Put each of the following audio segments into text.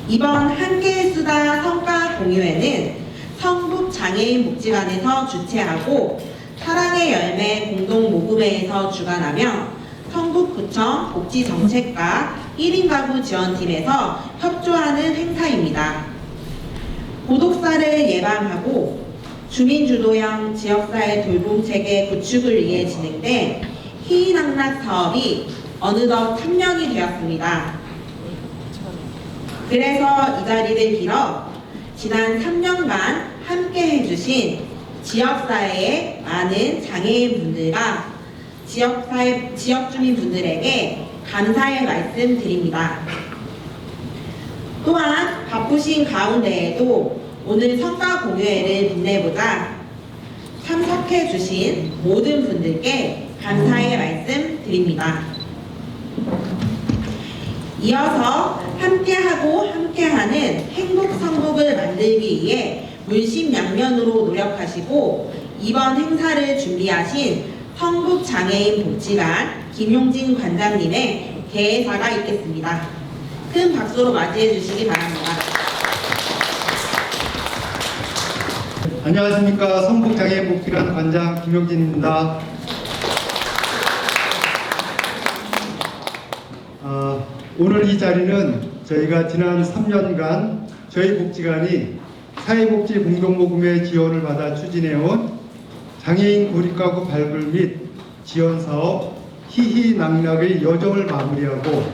이번 함께 수다 성과 공유회는 성북장애인 복지관에서 주최하고 사랑의 열매 공동모금회에서 주관하며 성북구청 복지정책과 1인 가구 지원팀에서 협조하는 행사입니다. 고독사를 예방하고 주민주도형 지역사회 돌봄체계 구축을 위해 진행된 희희낙낙 사업이 어느덧 3년이 되었습니다. 그래서 이 자리를 빌어 지난 3년간 함께 해주신 지역사회의 많은 장애인분들과 지역 주민분들에게 감사의 말씀 드립니다. 또한 바쁘신 가운데에도 오늘 성과 공유회를 빛내보자 참석해 주신 모든 분들께 감사의 말씀 드립니다. 이어서 함께하고 함께하는 행복성북을 만들기 위해 물심양면으로 노력하시고 이번 행사를 준비하신 성북장애인 복지관 김용진 관장님의 개회사가 있겠습니다. 큰 박수로 맞이해 주시기 바랍니다. 안녕하십니까. 성북장애인 복지관 관장 김용진입니다. 오늘 이 자리는 저희가 지난 3년간 저희 복지관이 사회복지 공동모금회 지원을 받아 추진해온 장애인 고립가구 발굴 및 지원사업 희희낙낙의 여정을 마무리하고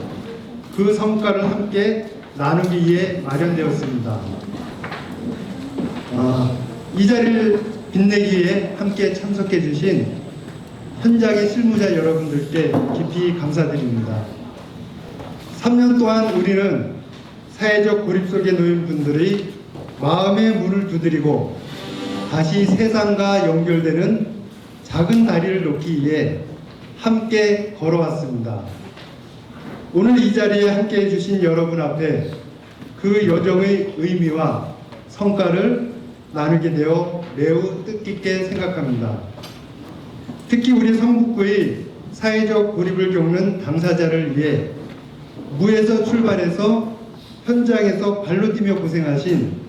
그 성과를 함께 나누기 위해 마련되었습니다. 이 자리를 빛내기 위해 함께 참석해 주신 현장의 실무자 여러분들께 깊이 감사드립니다. 3년 동안 우리는 사회적 고립 속에 놓인 분들의 마음의 문을 두드리고 다시 세상과 연결되는 작은 다리를 놓기 위해 함께 걸어왔습니다. 오늘 이 자리에 함께 해주신 여러분 앞에 그 여정의 의미와 성과를 나누게 되어 매우 뜻깊게 생각합니다. 특히 우리 성북구의 사회적 고립을 겪는 당사자를 위해 무에서 출발해서 현장에서 발로 뛰며 고생하신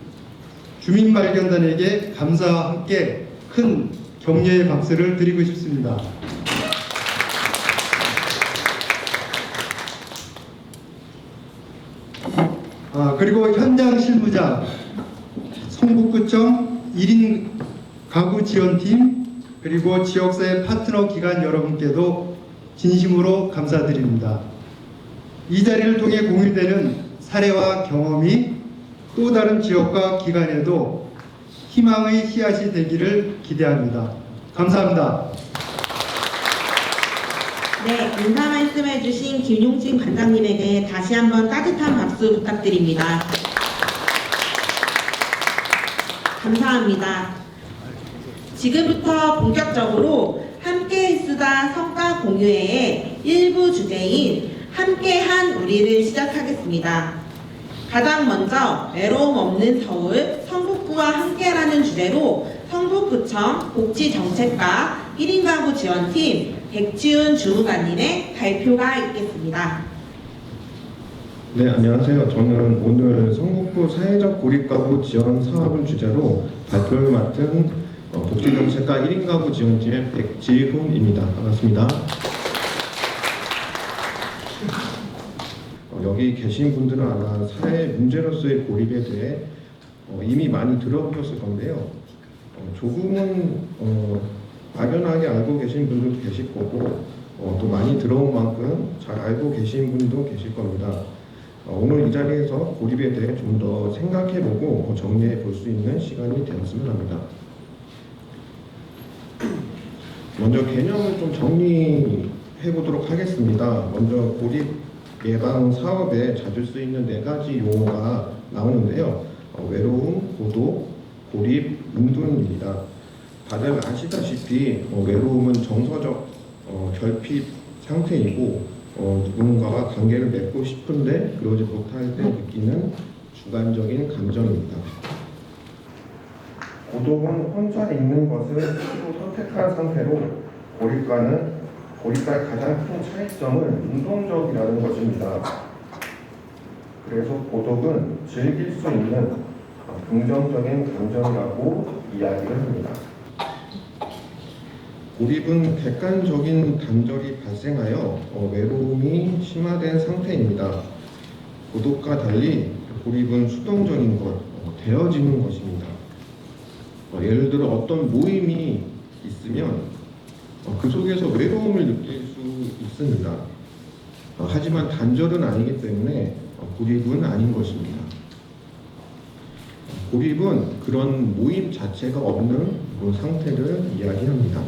주민발견단에게 감사와 함께 큰 격려의 박수를 드리고 싶습니다. 그리고 현장 실무자, 성북구청 1인 가구 지원팀, 그리고 지역사회 파트너 기관 여러분께도 진심으로 감사드립니다. 이 자리를 통해 공유되는 사례와 경험이 또 다른 지역과 기관에도 희망의 씨앗이 되기를 기대합니다. 감사합니다. 네, 인사 말씀해 주신 김용진 관장님에게 다시 한번 따뜻한 박수 부탁드립니다. 감사합니다. 지금부터 본격적으로 함께 수다 성과 공유회의 일부 주제인 함께한 우리를 시작하겠습니다. 가장 먼저 외로움 없는 서울 성북구와 함께라는 주제로 성북구청 복지정책과 1인 가구 지원팀 백지훈 주무관님의 발표가 있겠습니다. 네, 안녕하세요. 저는 오늘 성북구 사회적 고립가구 지원 사업을 주제로 발표를 맡은 복지정책과 1인 가구 지원팀의 백지훈입니다. 반갑습니다. 여기 계신 분들은 아마 사회 문제로서의 고립에 대해 이미 많이 들어보셨을 건데요. 조금은 막연하게 알고 계신 분들도 계실 거고 또 많이 들어온 만큼 잘 알고 계신 분도 계실 겁니다. 오늘 이 자리에서 고립에 대해 좀 더 생각해보고 정리해 볼 수 있는 시간이 되었으면 합니다. 먼저 개념을 좀 정리해 보도록 하겠습니다. 먼저 고립 예방 사업에 자주 쓰이는 4가지 용어가 나오는데요. 외로움, 고독, 고립, 은둔입니다. 다들 아시다시피 외로움은 정서적 결핍 상태이고 누군가와 관계를 맺고 싶은데 그러지 못할 때 느끼는 주관적인 감정입니다. 고독은 혼자 있는 것을 스스로 선택한 상태로 고립과의 가장 큰 차이점은 능동적이라는 것입니다. 그래서 고독은 즐길 수 있는 긍정적인 감정이라고 이야기를 합니다. 고립은 객관적인 단절이 발생하여 외로움이 심화된 상태입니다. 고독과 달리 고립은 수동적인 것, 되어지는 것입니다. 예를 들어 어떤 모임이 있으면 그 속에서 외로움을 느낄 수 있습니다. 하지만 단절은 아니기 때문에 고립은 아닌 것입니다. 고립은 그런 모임 자체가 없는 그런 상태를 이야기합니다.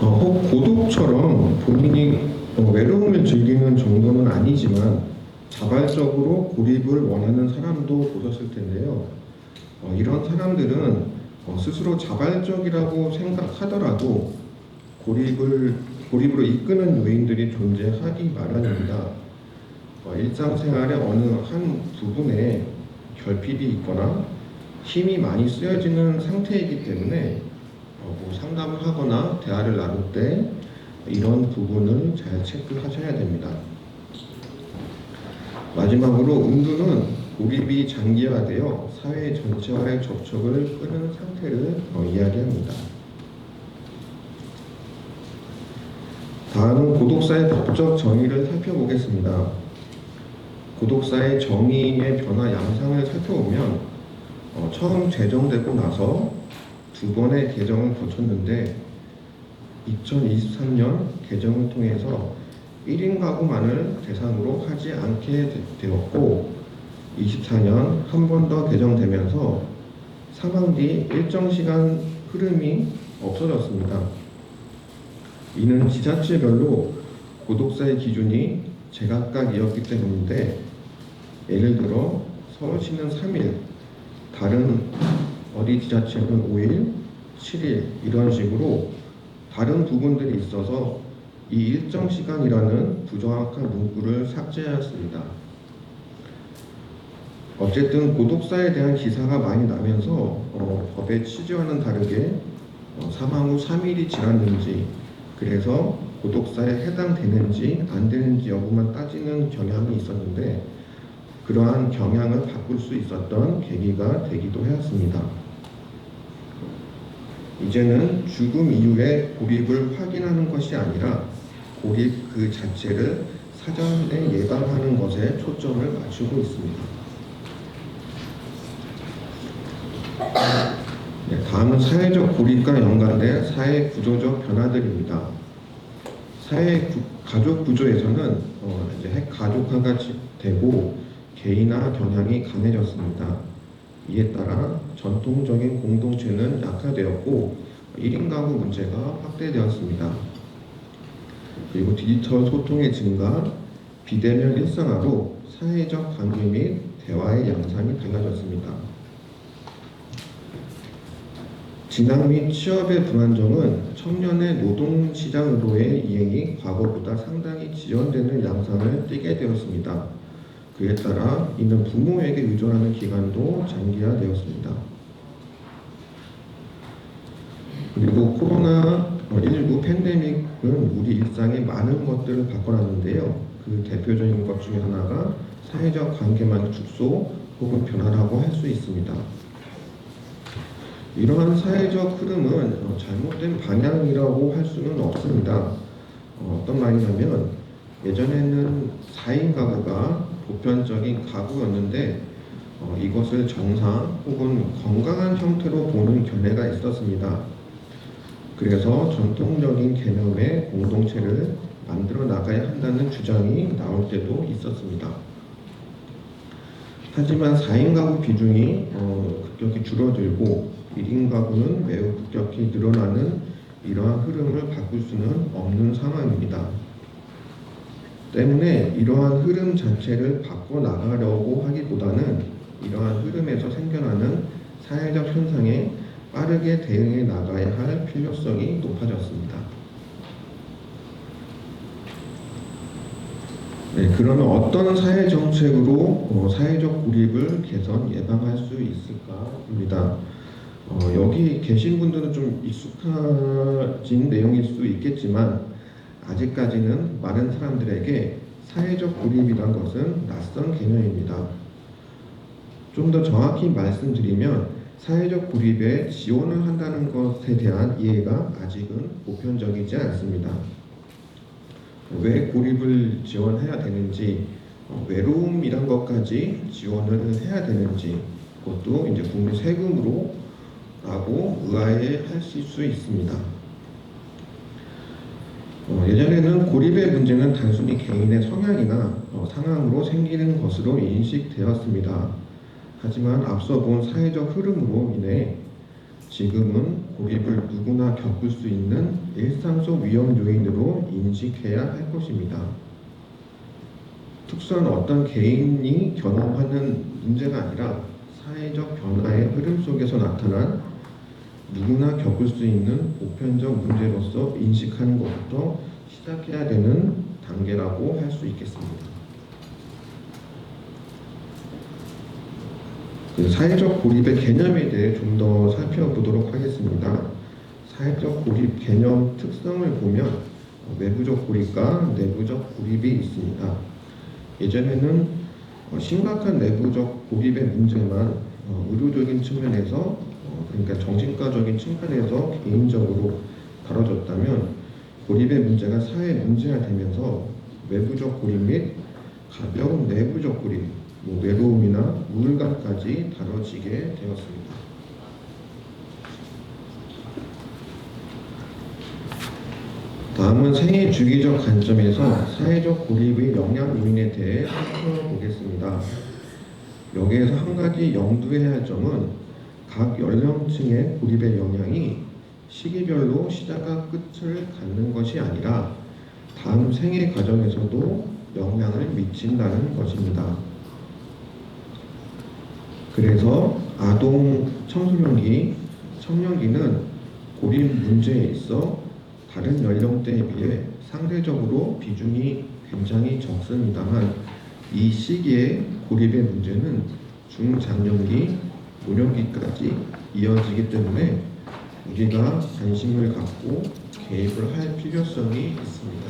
혹 고독처럼 본인이 외로움을 즐기는 정도는 아니지만 자발적으로 고립을 원하는 사람도 보셨을 텐데요. 이런 사람들은 스스로 자발적이라고 생각하더라도 고립으로 이끄는 요인들이 존재하기 마련입니다. 일상생활의 어느 한 부분에 결핍이 있거나 힘이 많이 쓰여지는 상태이기 때문에 상담을 하거나 대화를 나눌 때 이런 부분을 잘 체크하셔야 됩니다. 마지막으로 음두는 고립이 장기화되어 사회 전체와의 접촉을 끊은 상태를 이야기합니다. 다음은 고독사의 법적 정의를 살펴보겠습니다. 고독사의 정의의 변화 양상을 살펴보면 처음 제정되고 나서 두 번의 개정을 거쳤는데 2023년 개정을 통해서 1인 가구만을 대상으로 하지 않게 되었고 24년 한 번 더 개정되면서 사망 뒤 일정 시간 흐름이 없어졌습니다. 이는 지자체별로 고독사의 기준이 제각각이었기 때문인데 예를 들어 서울시는 3일, 다른 어디 지자체는 5일, 7일 이런 식으로 다른 부분들이 있어서 이 일정 시간이라는 부정확한 문구를 삭제하였습니다. 어쨌든 고독사에 대한 기사가 많이 나면서 법의 취지와는 다르게 사망 후 3일이 지났는지 그래서 고독사에 해당되는지 안 되는지 여부만 따지는 경향이 있었는데 그러한 경향을 바꿀 수 있었던 계기가 되기도 하였습니다. 이제는 죽음 이후에 고립을 확인하는 것이 아니라 고립 그 자체를 사전에 예방하는 것에 초점을 맞추고 있습니다. 다음은 사회적 고립과 연관된 사회 구조적 변화들입니다. 가족 구조에서는 이제 핵가족화가 되고 개인화 경향이 강해졌습니다. 이에 따라 전통적인 공동체는 약화되었고 1인 가구 문제가 확대되었습니다. 그리고 디지털 소통의 증가, 비대면 일상화로 사회적 관계 및 대화의 양상이 달라졌습니다. 진학 및 취업의 불안정은 청년의 노동시장으로의 이행이 과거보다 상당히 지연되는 양상을 띠게 되었습니다. 그에 따라 이는 부모에게 의존하는 기간도 장기화되었습니다. 그리고 코로나19 팬데믹은 우리 일상의 많은 것들을 바꿔놨는데요. 그 대표적인 것 중에 하나가 사회적 관계만의 축소 혹은 변화라고 할 수 있습니다. 이러한 사회적 흐름은 잘못된 방향이라고 할 수는 없습니다. 어떤 말이냐면 예전에는 4인 가구가 보편적인 가구였는데 이것을 정상 혹은 건강한 형태로 보는 견해가 있었습니다. 그래서 전통적인 개념의 공동체를 만들어 나가야 한다는 주장이 나올 때도 있었습니다. 하지만 4인 가구 비중이 급격히 줄어들고 1인 가구는 매우 급격히 늘어나는 이러한 흐름을 바꿀 수는 없는 상황입니다. 때문에 이러한 흐름 자체를 바꿔나가려고 하기보다는 이러한 흐름에서 생겨나는 사회적 현상에 빠르게 대응해 나가야 할 필요성이 높아졌습니다. 그러면 어떤 사회 정책으로 사회적 고립을 개선, 예방할 수 있을까입니다. 여기 계신 분들은 좀 익숙해진 내용일 수 있겠지만 아직까지는 많은 사람들에게 사회적 고립이란 것은 낯선 개념입니다. 좀 더 정확히 말씀드리면 사회적 고립에 지원을 한다는 것에 대한 이해가 아직은 보편적이지 않습니다. 왜 고립을 지원해야 되는지, 외로움이란 것까지 지원을 해야 되는지, 그것도 이제 국민 세금으로 라고 의아해하실 수 있습니다. 예전에는 고립의 문제는 단순히 개인의 성향이나 상황으로 생기는 것으로 인식되었습니다. 하지만 앞서 본 사회적 흐름으로 인해 지금은 고립을 누구나 겪을 수 있는 일상 속 위험 요인으로 인식해야 할 것입니다. 특수한 어떤 개인이 경험하는 문제가 아니라 사회적 변화의 흐름 속에서 나타난 누구나 겪을 수 있는 보편적 문제로서 인식하는 것부터 시작해야 되는 단계라고 할 수 있겠습니다. 사회적 고립의 개념에 대해 좀 더 살펴보도록 하겠습니다. 사회적 고립 개념 특성을 보면 외부적 고립과 내부적 고립이 있습니다. 예전에는 심각한 내부적 고립의 문제만 의료적인 측면에서 그러니까 정신과적인 측면에서 개인적으로 다뤄졌다면 고립의 문제가 사회 문제가 되면서 외부적 고립 및 가벼운 내부적 고립, 외로움이나 우울감까지 다뤄지게 되었습니다. 다음은 생애 주기적 관점에서 사회적 고립의 영향 요인에 대해 살펴보겠습니다. 여기에서 한 가지 염두해야 할 점은 각 연령층의 고립의 영향이 시기별로 시작과 끝을 갖는 것이 아니라 다음 생애 과정에서도 영향을 미친다는 것입니다. 그래서 아동 청소년기, 청년기는 고립 문제에 있어 다른 연령대에 비해 상대적으로 비중이 굉장히 적습니다만 이 시기의 고립의 문제는 중장년기, 노년기까지 이어지기 때문에 우리가 관심을 갖고 개입을 할 필요성이 있습니다.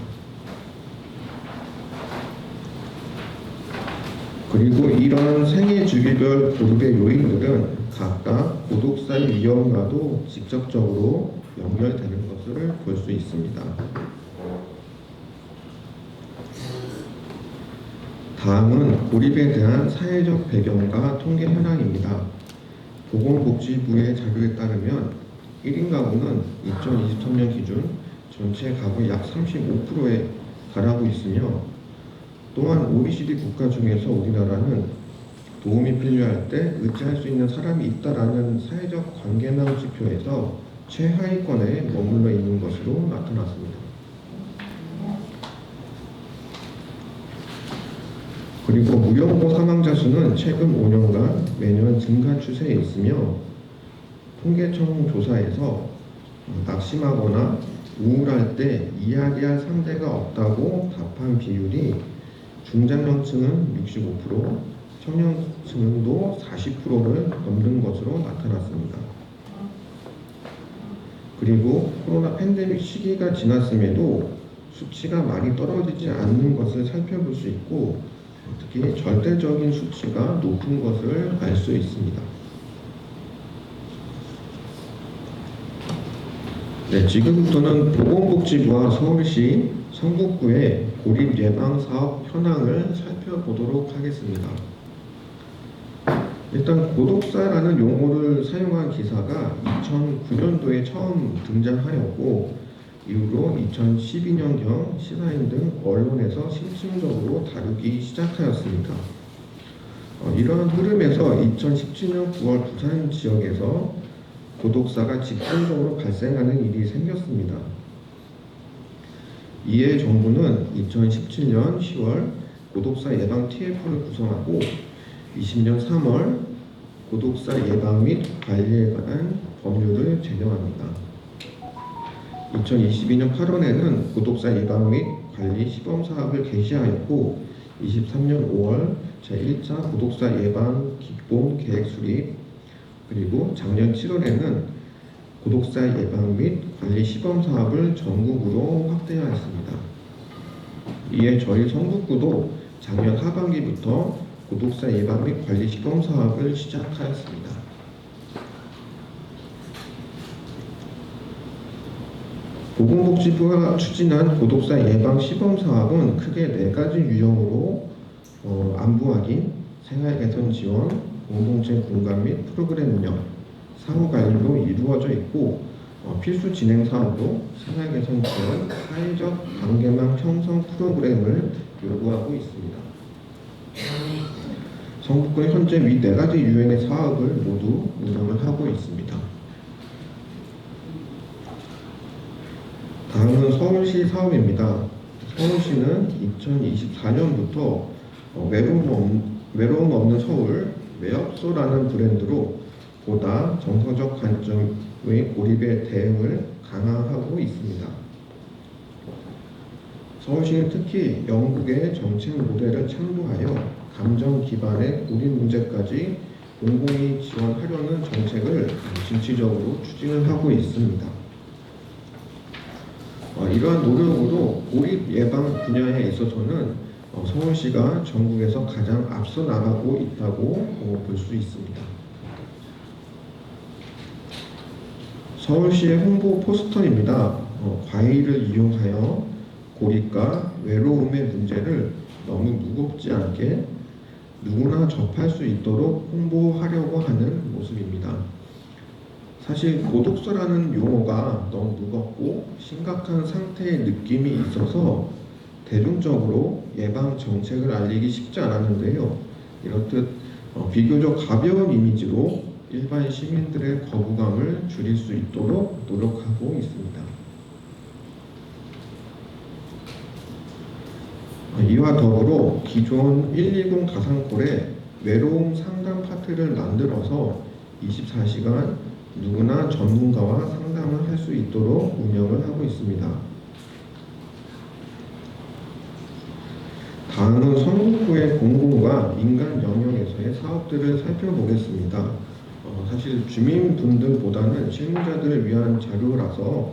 그리고 이런 생애 주기별 고립의 요인들은 각각 고독사의 위험과도 직접적으로 연결되는 것을 볼 수 있습니다. 다음은 고립에 대한 사회적 배경과 통계 현황입니다. 보건복지부의 자료에 따르면 1인 가구는 2023년 기준 전체 가구의 약 35%에 달하고 있으며 또한 OECD 국가 중에서 우리나라는 도움이 필요할 때 의지할 수 있는 사람이 있다라는 사회적 관계망 지표에서 최하위권에 머물러 있는 것으로 나타났습니다. 그리고 무연고 사망자 수는 최근 5년간 매년 증가 추세에 있으며 통계청 조사에서 낙심하거나 우울할 때 이야기할 상대가 없다고 답한 비율이 중장년층은 65%, 청년층도 40%를 넘는 것으로 나타났습니다. 그리고 코로나 팬데믹 시기가 지났음에도 수치가 많이 떨어지지 않는 것을 살펴볼 수 있고 특히 절대적인 수치가 높은 것을 알 수 있습니다. 네, 지금부터는 보건복지부와 서울시 성북구의 고립 예방 사업 현황을 살펴보도록 하겠습니다. 일단 고독사라는 용어를 사용한 기사가 2009년도에 처음 등장하였고 이후로 2012년경 시사인 등 언론에서 심층적으로 다루기 시작하였습니다. 이러한 흐름에서 2017년 9월 부산 지역에서 고독사가 집중적으로 발생하는 일이 생겼습니다. 이에 정부는 2017년 10월 고독사 예방 TF를 구성하고 20년 3월 고독사 예방 및 관리에 관한 법률을 제정합니다. 2022년 8월에는 고독사 예방 및 관리 시범사업을 개시하였고 23년 5월 제1차 고독사 예방 기본 계획 수립 그리고 작년 7월에는 고독사 예방 및 관리 시범사업을 전국으로 확대하였습니다. 이에 저희 성북구도 작년 하반기부터 고독사 예방 및 관리 시범 사업을 시작하였습니다. 보건복지부가 추진한 고독사 예방 시범 사업은 크게 4가지 유형으로 안부 확인, 생활 개선 지원, 공동체 공감 및 프로그램 운영, 사후 관리로 이루어져 있고 필수 진행 사업도 생활 개선 지원, 사회적 관계망 형성 프로그램을 요구하고 있습니다. 성북구는 현재 위 4가지 유형의 사업을 모두 운영을 하고 있습니다. 다음은 서울시 사업입니다. 서울시는 2024년부터 외로움 없는 서울, 외업소라는 브랜드로 보다 정서적 관점의 고립에 대응을 강화하고 있습니다. 서울시는 특히 영국의 정책 모델을 참고하여 감정 기반의 고립 문제까지 공공이 지원하려는 정책을 진취적으로 추진을 하고 있습니다. 이러한 노력으로 고립 예방 분야에 있어서는 서울시가 전국에서 가장 앞서 나가고 있다고 볼 수 있습니다. 서울시의 홍보 포스터입니다. 과일을 이용하여 고립과 외로움의 문제를 너무 무겁지 않게 누구나 접할 수 있도록 홍보하려고 하는 모습입니다. 사실 고독사라는 용어가 너무 무겁고 심각한 상태의 느낌이 있어서 대중적으로 예방 정책을 알리기 쉽지 않았는데요. 이렇듯 비교적 가벼운 이미지로 일반 시민들의 거부감을 줄일 수 있도록 노력하고 있습니다. 이와 더불어 기존 120 가상콜에 외로움 상담 파트를 만들어서 24시간 누구나 전문가와 상담을 할 수 있도록 운영을 하고 있습니다. 다음은 성북구의 공공과 민간 영역에서의 사업들을 살펴보겠습니다. 사실 주민분들보다는 실무자들을 위한 자료라서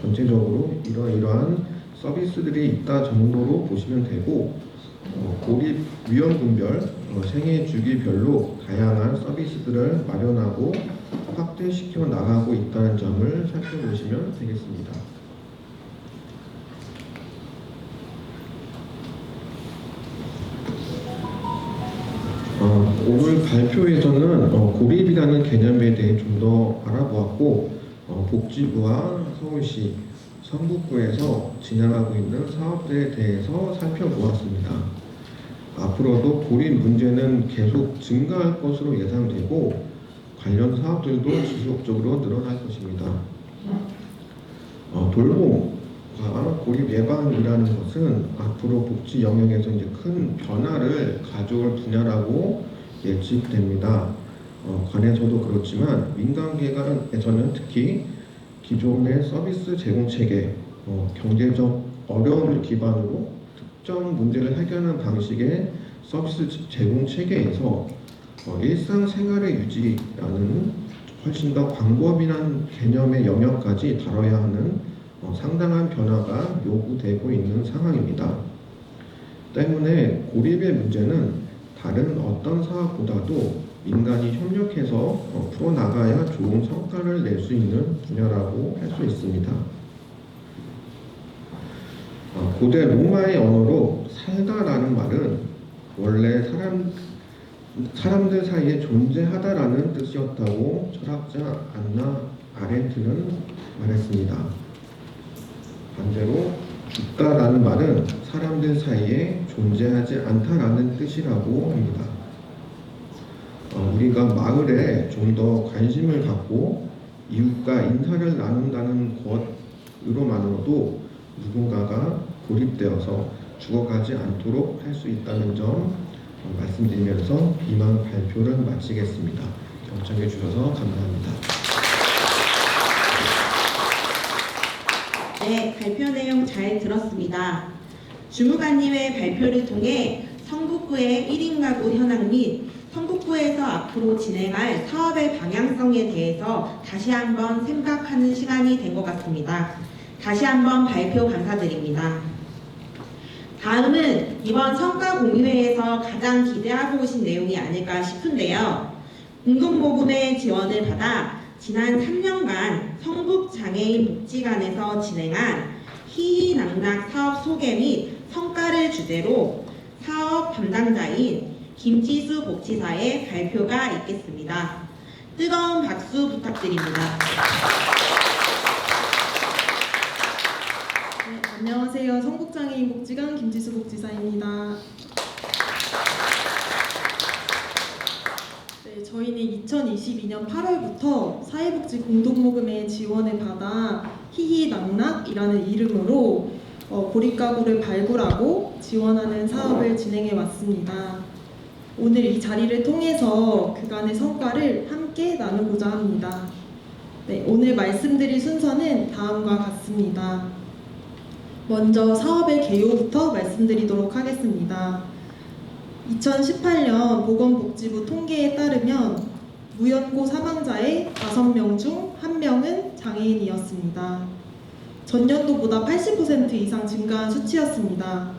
전체적으로 이러한 서비스들이 있다 정도로 보시면 되고 고립 위험군별, 생애 주기별로 다양한 서비스들을 마련하고 확대시켜 나가고 있다는 점을 살펴보시면 되겠습니다. 오늘 발표에서는 고립이라는 개념에 대해 좀 더 알아보았고 복지부와 서울시, 성북구에서 진행하고 있는 사업들에 대해서 살펴보았습니다. 앞으로도 고립 문제는 계속 증가할 것으로 예상되고 관련 사업들도 지속적으로 늘어날 것입니다. 돌봄과 고립 예방이라는 것은 앞으로 복지 영역에서 이제 큰 변화를 가져올 분야라고 예측됩니다. 관에서도 그렇지만 민간기관에서는 특히 기존의 서비스 제공 체계, 경제적 어려움을 기반으로 특정 문제를 해결하는 방식의 서비스 제공 체계에서 일상생활의 유지라는 훨씬 더 광범위한 개념의 영역까지 다뤄야 하는 상당한 변화가 요구되고 있는 상황입니다. 때문에 고립의 문제는 다른 어떤 사업보다도 민간이 협력해서 풀어나가야 좋은 성과를 낼 수 있는 분야라고 할 수 있습니다. 고대 로마의 언어로 살다라는 말은 원래 사람들 사이에 존재하다라는 뜻이었다고 철학자 안나 아렌트는 말했습니다. 반대로 죽다라는 말은 사람들 사이에 존재하지 않다라는 뜻이라고 합니다. 우리가 마을에 좀 더 관심을 갖고 이웃과 인사를 나눈다는 것으로만으로도 누군가가 고립되어서 죽어가지 않도록 할 수 있다는 점 말씀드리면서 이만 발표를 마치겠습니다. 경청해 주셔서 감사합니다. 네, 발표 내용 잘 들었습니다. 주무관님의 발표를 통해 성북구의 1인 가구 현황 및 성북구에서 앞으로 진행할 사업의 방향성에 대해서 다시 한번 생각하는 시간이 된 것 같습니다. 다시 한번 발표 감사드립니다. 다음은 이번 성과 공유회에서 가장 기대하고 오신 내용이 아닐까 싶은데요. 공동모금의 지원을 받아 지난 3년간 성북장애인 복지관에서 진행한 희희낙낙 사업 소개 및 성과를 주제로 사업 담당자인 김지수 복지사의 발표가 있겠습니다. 뜨거운 박수 부탁드립니다. 네, 안녕하세요. 성북장애인 복지관 김지수 복지사입니다. 네, 저희는 2022년 8월부터 사회복지 공동모금의 지원을 받아 희희낙낙이라는 이름으로 보릿가구를 발굴하고 지원하는 사업을 진행해 왔습니다. 오늘 이 자리를 통해서 그간의 성과를 함께 나누고자 합니다. 네, 오늘 말씀드릴 순서는 다음과 같습니다. 먼저 사업의 개요부터 말씀드리도록 하겠습니다. 2018년 보건복지부 통계에 따르면 무연고 사망자의 5명 중 1명은 장애인이었습니다. 전년도보다 80% 이상 증가한 수치였습니다.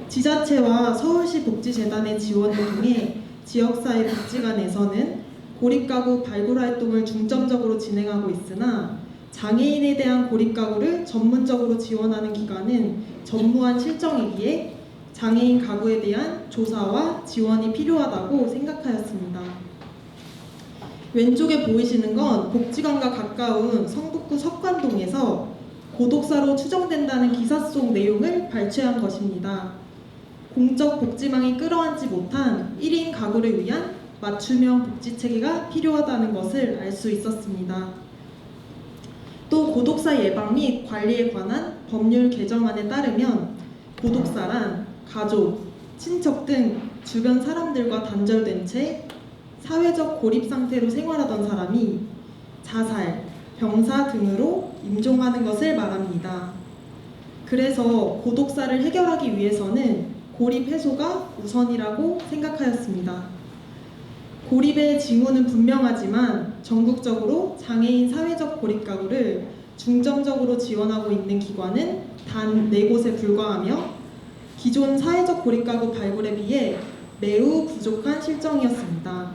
지자체와 서울시 복지재단의 지원을 통해 지역사회 복지관에서는 고립가구 발굴 활동을 중점적으로 진행하고 있으나 장애인에 대한 고립가구를 전문적으로 지원하는 기관은 전무한 실정이기에 장애인 가구에 대한 조사와 지원이 필요하다고 생각하였습니다. 왼쪽에 보이시는 건 복지관과 가까운 성북구 석관동에서 고독사로 추정된다는 기사 속 내용을 발췌한 것입니다. 공적 복지망이 끌어안지 못한 1인 가구를 위한 맞춤형 복지 체계가 필요하다는 것을 알 수 있었습니다. 또 고독사 예방 및 관리에 관한 법률 개정안에 따르면 고독사란 가족, 친척 등 주변 사람들과 단절된 채 사회적 고립 상태로 생활하던 사람이 자살, 병사 등으로 임종하는 것을 말합니다. 그래서 고독사를 해결하기 위해서는 고립 해소가 우선이라고 생각하였습니다. 고립의 징후는 분명하지만 전국적으로 장애인 사회적 고립 가구를 중점적으로 지원하고 있는 기관은 단 4곳에 불과하며 기존 사회적 고립 가구 발굴에 비해 매우 부족한 실정이었습니다.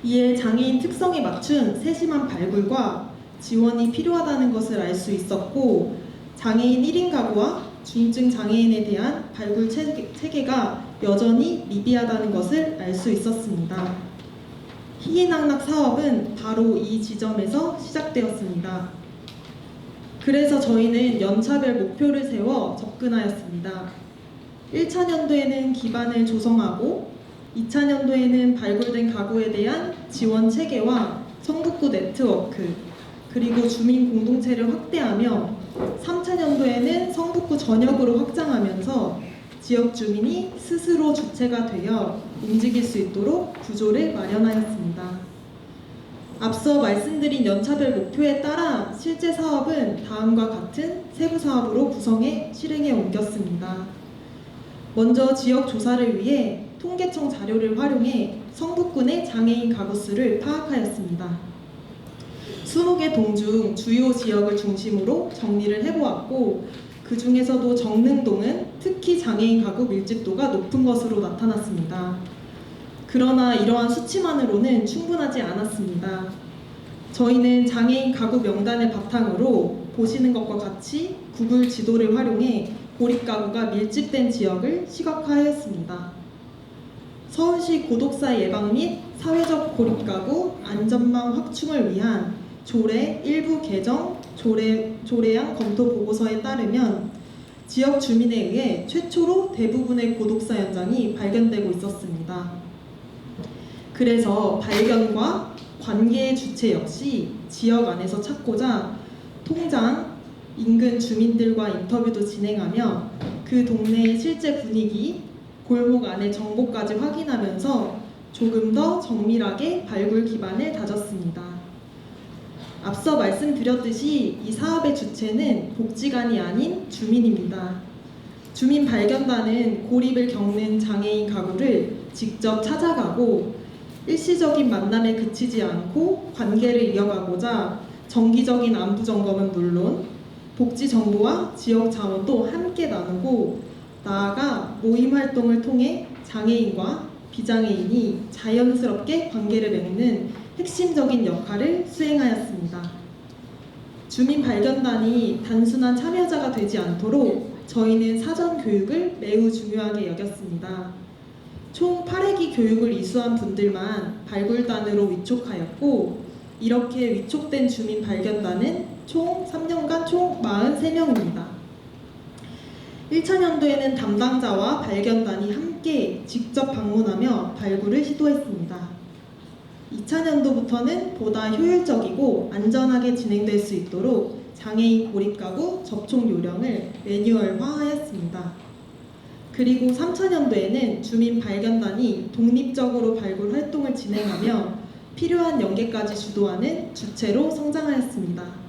이에 장애인 특성에 맞춘 세심한 발굴과 지원이 필요하다는 것을 알 수 있었고 장애인 1인 가구와 중증 장애인에 대한 발굴 체계가 여전히 미비하다는 것을 알 수 있었습니다. 희희낙낙 사업은 바로 이 지점에서 시작되었습니다. 그래서 저희는 연차별 목표를 세워 접근하였습니다. 1차 년도에는 기반을 조성하고 2차 년도에는 발굴된 가구에 대한 지원 체계와 성북구 네트워크 그리고 주민 공동체를 확대하며 3차 년도에는 성북구 전역으로 확장하면서 지역 주민이 스스로 주체가 되어 움직일 수 있도록 구조를 마련하였습니다. 앞서 말씀드린 연차별 목표에 따라 실제 사업은 다음과 같은 세부 사업으로 구성해 실행에 옮겼습니다. 먼저 지역 조사를 위해 통계청 자료를 활용해 성북구 내 장애인 가구 수를 파악하였습니다. 20개 동 중 주요 지역을 중심으로 정리를 해보았고 그 중에서도 정릉동은 특히 장애인 가구 밀집도가 높은 것으로 나타났습니다. 그러나 이러한 수치만으로는 충분하지 않았습니다. 저희는 장애인 가구 명단을 바탕으로 보시는 것과 같이 구글 지도를 활용해 고립가구가 밀집된 지역을 시각화하였습니다. 서울시 고독사 예방 및 사회적 고립가구 안전망 확충을 위한 조례 일부 개정 조례안 검토 보고서에 따르면 지역 주민에 의해 최초로 대부분의 고독사 현장이 발견되고 있었습니다. 그래서 발견과 관계의 주체 역시 지역 안에서 찾고자 통장, 인근 주민들과 인터뷰도 진행하며 그 동네의 실제 분위기, 골목 안의 정보까지 확인하면서 조금 더 정밀하게 발굴 기반을 다졌습니다. 앞서 말씀드렸듯이 이 사업의 주체는 복지관이 아닌 주민입니다. 주민 발견단은 고립을 겪는 장애인 가구를 직접 찾아가고 일시적인 만남에 그치지 않고 관계를 이어가고자 정기적인 안부 점검은 물론 복지 정보와 지역 자원도 함께 나누고 나아가 모임 활동을 통해 장애인과 비장애인이 자연스럽게 관계를 맺는 핵심적인 역할을 수행하였습니다. 주민 발견단이 단순한 참여자가 되지 않도록 저희는 사전 교육을 매우 중요하게 여겼습니다. 총 8회기 교육을 이수한 분들만 발굴단으로 위촉하였고, 이렇게 위촉된 주민 발견단은 총 3년간 총 43명입니다. 1차년도에는 담당자와 발견단이 함께 직접 방문하며 발굴을 시도했습니다. 2차년도부터는 보다 효율적이고 안전하게 진행될 수 있도록 장애인 고립가구 접촉 요령을 매뉴얼화하였습니다. 그리고 3차년도에는 주민 발견단이 독립적으로 발굴 활동을 진행하며 필요한 연계까지 주도하는 주체로 성장하였습니다.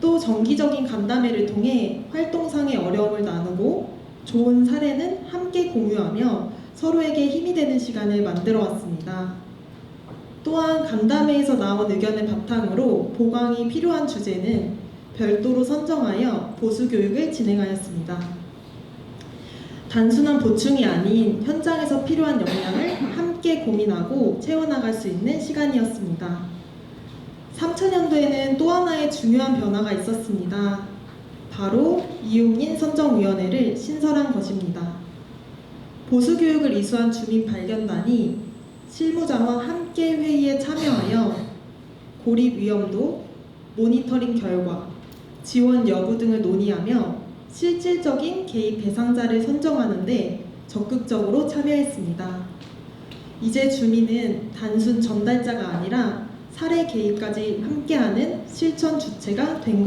또 정기적인 간담회를 통해 활동상의 어려움을 나누고 좋은 사례는 함께 공유하며 서로에게 힘이 되는 시간을 만들어 왔습니다. 또한 간담회에서 나온 의견을 바탕으로 보강이 필요한 주제는 별도로 선정하여 보수교육을 진행하였습니다. 단순한 보충이 아닌 현장에서 필요한 역량을 함께 고민하고 채워나갈 수 있는 시간이었습니다. 3차년도에는 또 하나의 중요한 변화가 있었습니다. 바로 이용인 선정위원회를 신설한 것입니다. 보수교육을 이수한 주민 발견단이 실무자와 함께 회의에 참여하여 고립 위험도, 모니터링 결과, 지원 여부 등을 논의하며 실질적인 개입 대상자를 선정하는 데 적극적으로 참여했습니다. 이제 주민은 단순 전달자가 아니라 사례 개입까지 함께하는 실천 주체가 된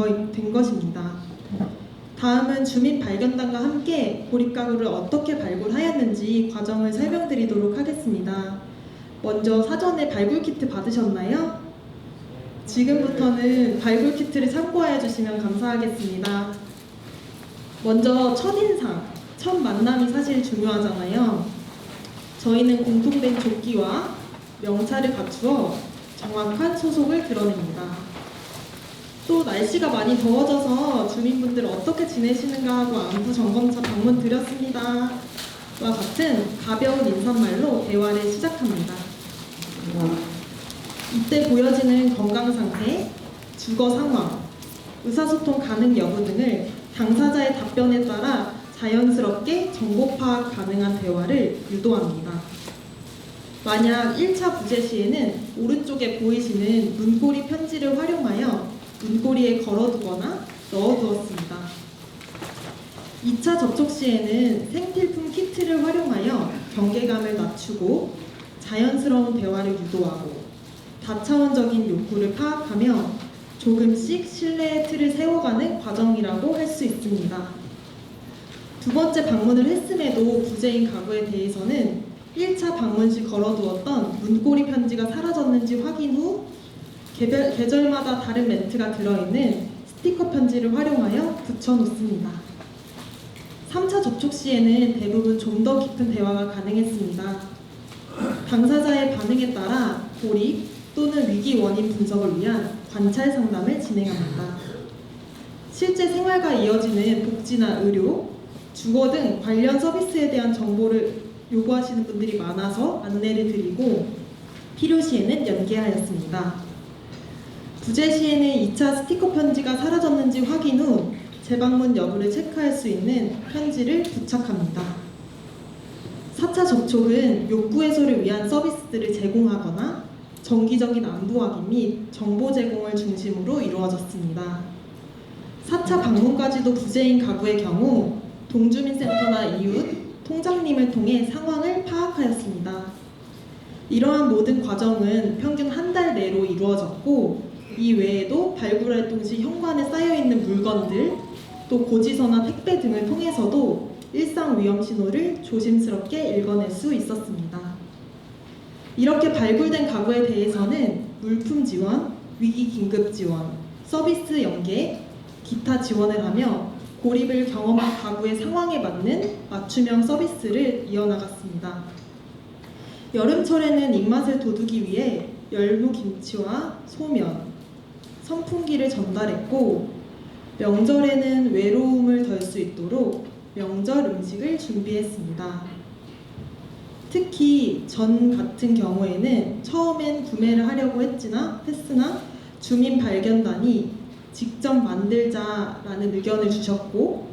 것입니다. 다음은 주민 발견단과 함께 고립가구를 어떻게 발굴하였는지 과정을 설명드리도록 하겠습니다. 먼저 사전에 발굴키트 받으셨나요? 지금부터는 발굴키트를 참고하여 주시면 감사하겠습니다. 먼저 첫인상, 첫 만남이 사실 중요하잖아요. 저희는 공통된 조끼와 명찰을 갖추어 정확한 소속을 드러냅니다. 또 날씨가 많이 더워져서 주민분들 어떻게 지내시는가 하고 안부 점검차 방문 드렸습니다. 와 같은 가벼운 인사말로 대화를 시작합니다. 이때 보여지는 건강 상태, 주거 상황, 의사소통 가능 여부 등을 당사자의 답변에 따라 자연스럽게 정보 파악 가능한 대화를 유도합니다. 만약 1차 부재 시에는 오른쪽에 보이시는 문고리 편지를 활용하여 문고리에 걸어두거나 넣어두었습니다. 2차 접촉 시에는 생필품 키트를 활용하여 경계감을 낮추고 자연스러운 대화를 유도하고 다차원적인 욕구를 파악하며 조금씩 신뢰의 틀을 세워가는 과정이라고 할 수 있습니다. 두 번째 방문을 했음에도 부재인 가구에 대해서는 1차 방문 시 걸어두었던 문고리 편지가 사라졌는지 확인 후 계절마다 다른 멘트가 들어있는 스티커 편지를 활용하여 붙여놓습니다. 3차 접촉 시에는 대부분 좀 더 깊은 대화가 가능했습니다. 당사자의 반응에 따라 고립 또는 위기 원인 분석을 위한 관찰 상담을 진행합니다. 실제 생활과 이어지는 복지나 의료, 주거 등 관련 서비스에 대한 정보를 요구하시는 분들이 많아서 안내를 드리고 필요 시에는 연계하였습니다. 부재 시에는 2차 스티커 편지가 사라졌는지 확인 후 재방문 여부를 체크할 수 있는 편지를 부착합니다. 4차 접촉은 욕구 해소를 위한 서비스들을 제공하거나 정기적인 안부 확인 및 정보 제공을 중심으로 이루어졌습니다. 4차 방문까지도 부재인 가구의 경우 동주민센터나 이웃, 통장님을 통해 상황을 파악하였습니다. 이러한 모든 과정은 평균 한 달 내로 이루어졌고 이 외에도 발굴활동 시 현관에 쌓여있는 물건들, 또 고지서나 택배 등을 통해서도 일상 위험 신호를 조심스럽게 읽어낼 수 있었습니다. 이렇게 발굴된 가구에 대해서는 물품 지원, 위기 긴급 지원, 서비스 연계, 기타 지원을 하며 고립을 경험한 가구의 상황에 맞는 맞춤형 서비스를 이어나갔습니다. 여름철에는 입맛을 돋우기 위해 열무김치와 소면, 선풍기를 전달했고 명절에는 외로움을 덜 수 있도록 명절 음식을 준비했습니다. 특히 전 같은 경우에는 처음엔 구매를 하려고 했으나 주민 발견단이 직접 만들자라는 의견을 주셨고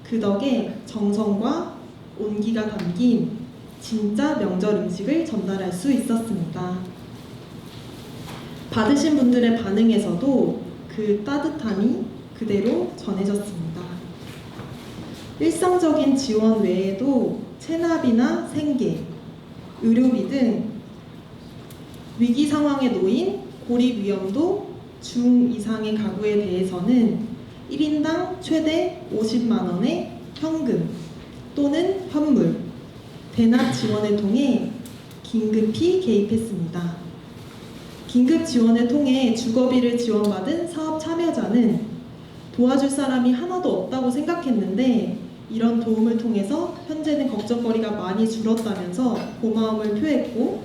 그 덕에 정성과 온기가 담긴 진짜 명절 음식을 전달할 수 있었습니다. 받으신 분들의 반응에서도 그 따뜻함이 그대로 전해졌습니다. 일상적인 지원 외에도 체납이나 생계, 의료비 등 위기 상황에 놓인 고립 위험도 중 이상의 가구에 대해서는 1인당 최대 50만 원의 현금 또는 현물, 대납 지원을 통해 긴급히 개입했습니다. 긴급 지원을 통해 주거비를 지원받은 사업 참여자는 도와줄 사람이 하나도 없다고 생각했는데 이런 도움을 통해서 현재는 걱정거리가 많이 줄었다면서 고마움을 표했고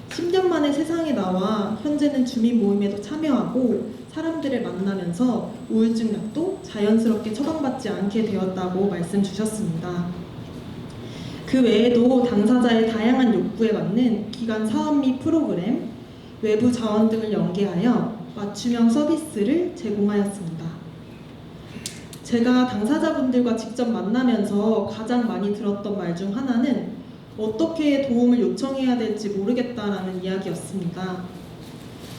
10년 만에 세상에 나와 현재는 주민 모임에도 참여하고 사람들을 만나면서 우울증 약도 자연스럽게 처방받지 않게 되었다고 말씀 주셨습니다. 그 외에도 당사자의 다양한 욕구에 맞는 기관 사업 및 프로그램, 외부 자원 등을 연계하여 맞춤형 서비스를 제공하였습니다. 제가 당사자분들과 직접 만나면서 가장 많이 들었던 말 중 하나는 어떻게 도움을 요청해야 될지 모르겠다라는 이야기였습니다.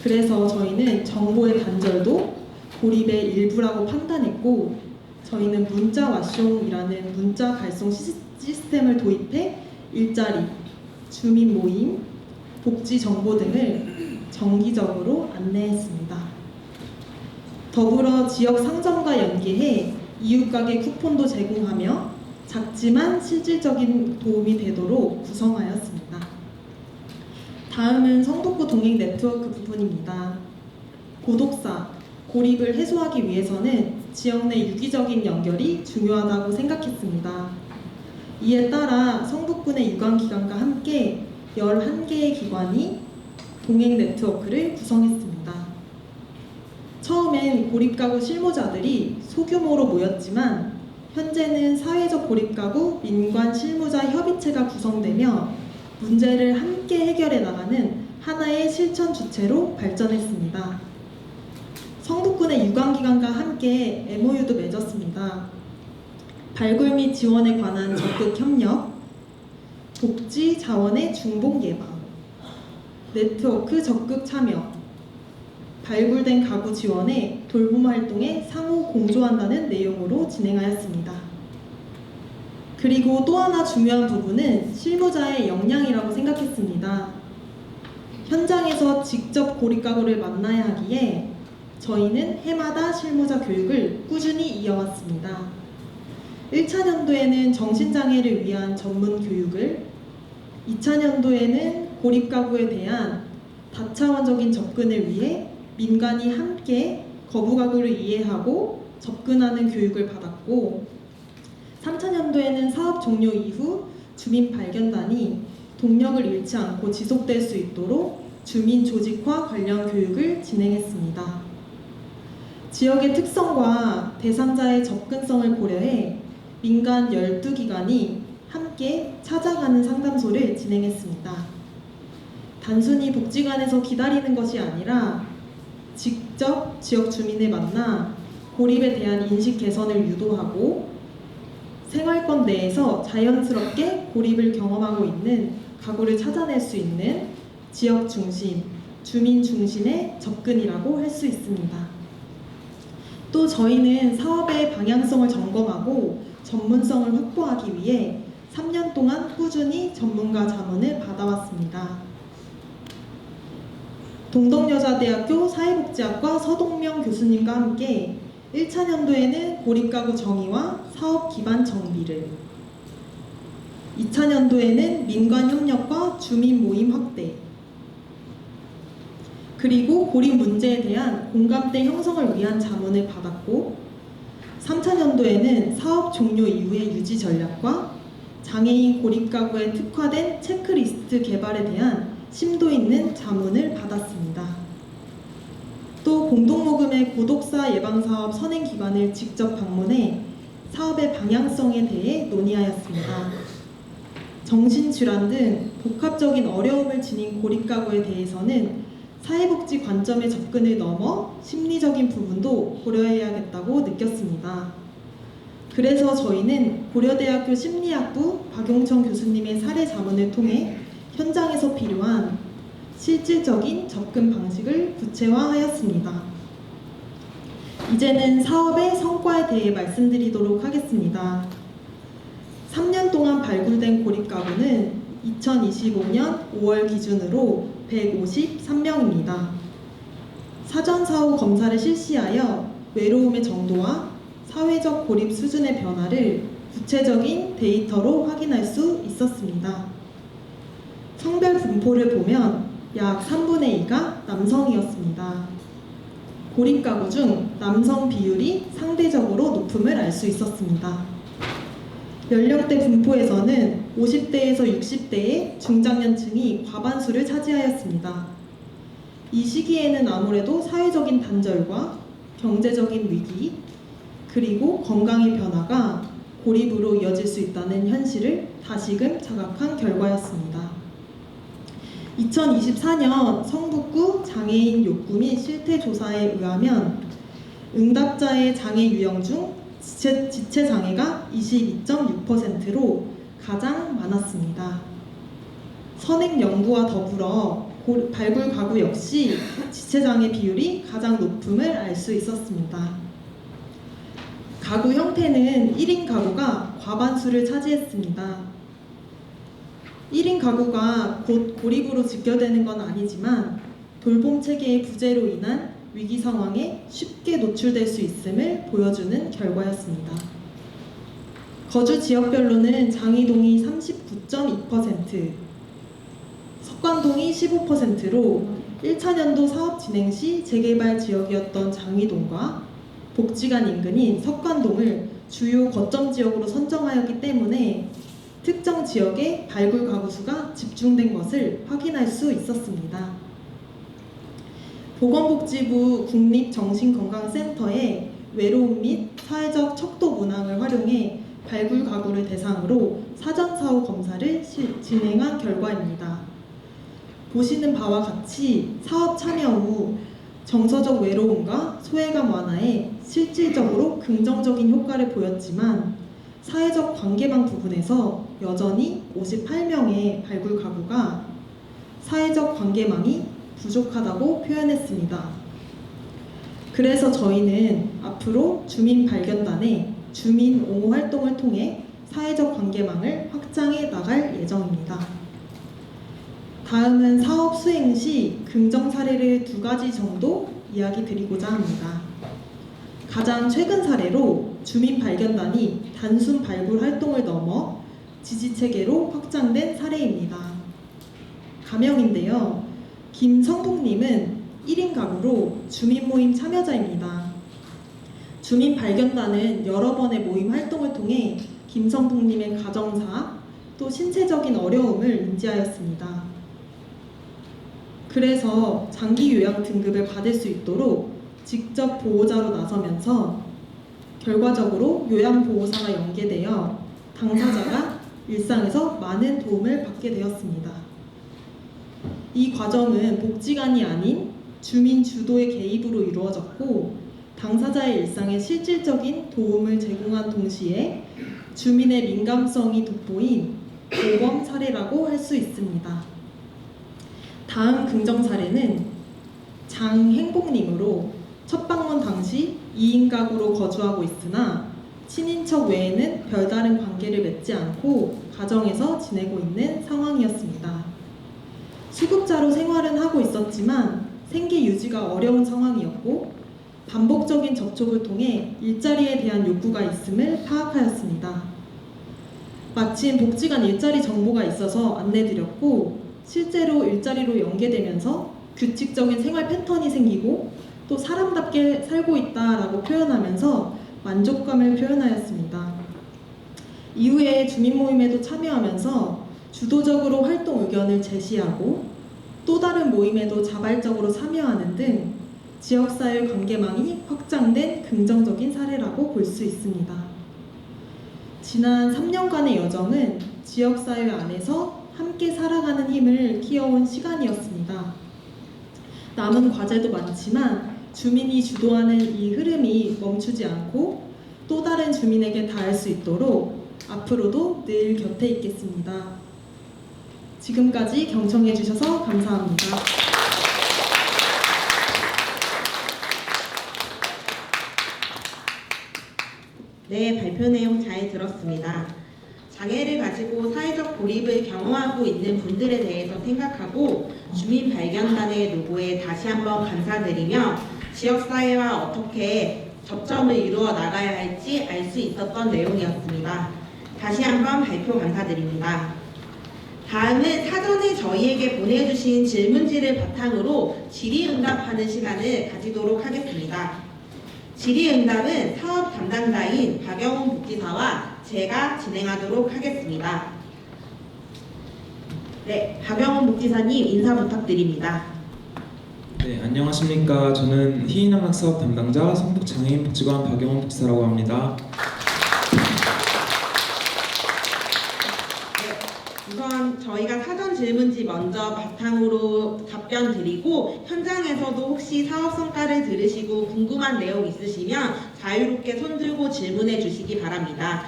그래서 저희는 정보의 단절도 고립의 일부라고 판단했고 저희는 문자 왓숑이라는 문자 발송 시스템을 도입해 일자리, 주민 모임, 복지 정보 등을 정기적으로 안내했습니다. 더불어 지역 상점과 연계해 이웃가게 쿠폰도 제공하며 작지만 실질적인 도움이 되도록 구성하였습니다. 다음은 성북구 동행 네트워크 부분입니다. 고독사, 고립을 해소하기 위해서는 지역 내 유기적인 연결이 중요하다고 생각했습니다. 이에 따라 성북구 내 유관기관과 함께 11개의 기관이 동행 네트워크를 구성했습니다. 처음엔 고립가구 실무자들이 소규모로 모였지만 현재는 사회적 고립가구 민관 실무자 협의체가 구성되며 문제를 함께 해결해 나가는 하나의 실천 주체로 발전했습니다. 성북구 내 유관기관과 함께 MOU도 맺었습니다. 발굴 및 지원에 관한 적극 협력, 복지 자원의 중복 예방, 네트워크 적극 참여, 발굴된 가구 지원에 돌봄 활동에 상호 공조한다는 내용으로 진행하였습니다. 그리고 또 하나 중요한 부분은 실무자의 역량이라고 생각했습니다. 현장에서 직접 고립가구를 만나야 하기에 저희는 해마다 실무자 교육을 꾸준히 이어왔습니다. 1차 년도에는 정신장애를 위한 전문 교육을, 2차 년도에는 고립가구에 대한 다차원적인 접근을 위해 민간이 함께 거부가구를 이해하고 접근하는 교육을 받았고 3차 년도에는 사업 종료 이후 주민 발견단이 동력을 잃지 않고 지속될 수 있도록 주민 조직화 관련 교육을 진행했습니다. 지역의 특성과 대상자의 접근성을 고려해 민간 12기관이 함께 찾아가는 상담소를 진행했습니다. 단순히 복지관에서 기다리는 것이 아니라 직접 지역 주민을 만나 고립에 대한 인식 개선을 유도하고 생활권 내에서 자연스럽게 고립을 경험하고 있는 가구를 찾아낼 수 있는 지역 중심, 주민 중심의 접근이라고 할 수 있습니다. 또 저희는 사업의 방향성을 점검하고 전문성을 확보하기 위해 3년 동안 꾸준히 전문가 자문을 받아왔습니다. 동덕여자대학교 사회복지학과 서동명 교수님과 함께 1차 년도에는 고립가구 정의와 사업 기반 정비를, 2차 년도에는 민관 협력과 주민 모임 확대, 그리고 고립 문제에 대한 공감대 형성을 위한 자문을 받았고 3차 년도에는 사업 종료 이후의 유지 전략과 장애인 고립가구에 특화된 체크리스트 개발에 대한 심도 있는 자문을 받았습니다. 또 공동모금의 고독사 예방사업 선행기관을 직접 방문해 사업의 방향성에 대해 논의하였습니다. 정신질환 등 복합적인 어려움을 지닌 고립가구에 대해서는 사회복지 관점의 접근을 넘어 심리적인 부분도 고려해야겠다고 느꼈습니다. 그래서 저희는 고려대학교 심리학부 박용천 교수님의 사례 자문을 통해 현장에서 필요한 실질적인 접근 방식을 구체화하였습니다. 이제는 사업의 성과에 대해 말씀드리도록 하겠습니다. 3년 동안 발굴된 고립가구는 2025년 5월 기준으로 153명입니다. 사전사후 검사를 실시하여 외로움의 정도와 사회적 고립 수준의 변화를 구체적인 데이터로 확인할 수 있었습니다. 성별 분포를 보면 약 3분의 2가 남성이었습니다. 고립가구 중 남성 비율이 상대적으로 높음을 알 수 있었습니다. 연령대 분포에서는 50대에서 60대의 중장년층이 과반수를 차지하였습니다. 이 시기에는 아무래도 사회적인 단절과 경제적인 위기, 그리고 건강의 변화가 고립으로 이어질 수 있다는 현실을 다시금 자각한 결과였습니다. 2024년 성북구 장애인 욕구 및 실태 조사에 의하면 응답자의 장애 유형 중 지체 장애가 22.6%로 가장 많았습니다. 선행 연구와 더불어 발굴 가구 역시 지체 장애 비율이 가장 높음을 알 수 있었습니다. 가구 형태는 1인 가구가 과반수를 차지했습니다. 1인 가구가 곧 고립으로 직결되는 건 아니지만 돌봄 체계의 부재로 인한 위기 상황에 쉽게 노출될 수 있음을 보여주는 결과였습니다. 거주 지역별로는 장이동이 39.2%, 석관동이 15%로 1차년도 사업 진행 시 재개발 지역이었던 장이동과 복지관 인근인 석관동을 주요 거점 지역으로 선정하였기 때문에 특정 지역에 발굴 가구 수가 집중된 것을 확인할 수 있었습니다. 보건복지부 국립정신건강센터의 외로움 및 사회적 척도 문항을 활용해 발굴 가구를 대상으로 사전사후 검사를 진행한 결과입니다. 보시는 바와 같이 사업 참여 후 정서적 외로움과 소외감 완화에 실질적으로 긍정적인 효과를 보였지만 사회적 관계망 부분에서 여전히 58명의 발굴 가구가 사회적 관계망이 부족하다고 표현했습니다. 그래서 저희는 앞으로 주민 발견단의 주민 옹호 활동을 통해 사회적 관계망을 확장해 나갈 예정입니다. 다음은 사업 수행 시 긍정 사례를 2가지 정도 이야기 드리고자 합니다. 가장 최근 사례로 주민 발견단이 단순 발굴 활동을 넘어 지지체계로 확장된 사례입니다. 가명인데요. 김성북님은 1인 가구로 주민 모임 참여자입니다. 주민 발견단은 여러 번의 모임 활동을 통해 김성북님의 가정사 또 신체적인 어려움을 인지하였습니다. 그래서 장기 요양 등급을 받을 수 있도록 직접 보호자로 나서면서 결과적으로 요양보호사가 연계되어 당사자가 일상에서 많은 도움을 받게 되었습니다. 이 과정은 복지관이 아닌 주민 주도의 개입으로 이루어졌고 당사자의 일상에 실질적인 도움을 제공한 동시에 주민의 민감성이 돋보인 모범 사례라고 할 수 있습니다. 다음 긍정 사례는 장행복님으로 첫 방문 당시 2인 가구로 거주하고 있으나 친인척 외에는 별다른 관계를 맺지 않고 가정에서 지내고 있는 상황이었습니다. 수급자로 생활은 하고 있었지만 생계 유지가 어려운 상황이었고 반복적인 접촉을 통해 일자리에 대한 욕구가 있음을 파악하였습니다. 마침 복지관 일자리 정보가 있어서 안내드렸고 실제로 일자리로 연계되면서 규칙적인 생활 패턴이 생기고 또 사람답게 살고 있다라고 표현하면서 만족감을 표현하였습니다. 이후에 주민 모임에도 참여하면서 주도적으로 활동 의견을 제시하고 또 다른 모임에도 자발적으로 참여하는 등 지역사회 관계망이 확장된 긍정적인 사례라고 볼 수 있습니다. 지난 3년간의 여정은 지역사회 안에서 함께 살아가는 힘을 키워온 시간이었습니다. 남은 과제도 많지만 주민이 주도하는 이 흐름이 멈추지 않고 또 다른 주민에게 닿을 수 있도록 앞으로도 늘 곁에 있겠습니다. 지금까지 경청해 주셔서 감사합니다. 네, 발표 내용 잘 들었습니다. 장애를 가지고 사회적 고립을 경험하고 있는 분들에 대해서 생각하고 주민 발견단의 노고에 다시 한번 감사드리며 지역사회와 어떻게 접점을 이루어 나가야 할지 알 수 있었던 내용이었습니다. 다시 한번 발표 감사드립니다. 다음은 사전에 저희에게 보내주신 질문지를 바탕으로 질의응답하는 시간을 가지도록 하겠습니다. 질의응답은 사업 담당자인 박영훈 복지사와 제가 진행하도록 하겠습니다. 네, 박영훈 복지사님 인사 부탁드립니다. 네, 안녕하십니까. 저는 희인항학 사업 담당자 성북장애인 복지관 박영훈 복지사라고 합니다. 네, 우선 저희가 사전 질문지 먼저 바탕으로 답변 드리고 현장에서도 혹시 사업 성과를 들으시고 궁금한 내용 있으시면 자유롭게 손 들고 질문해 주시기 바랍니다.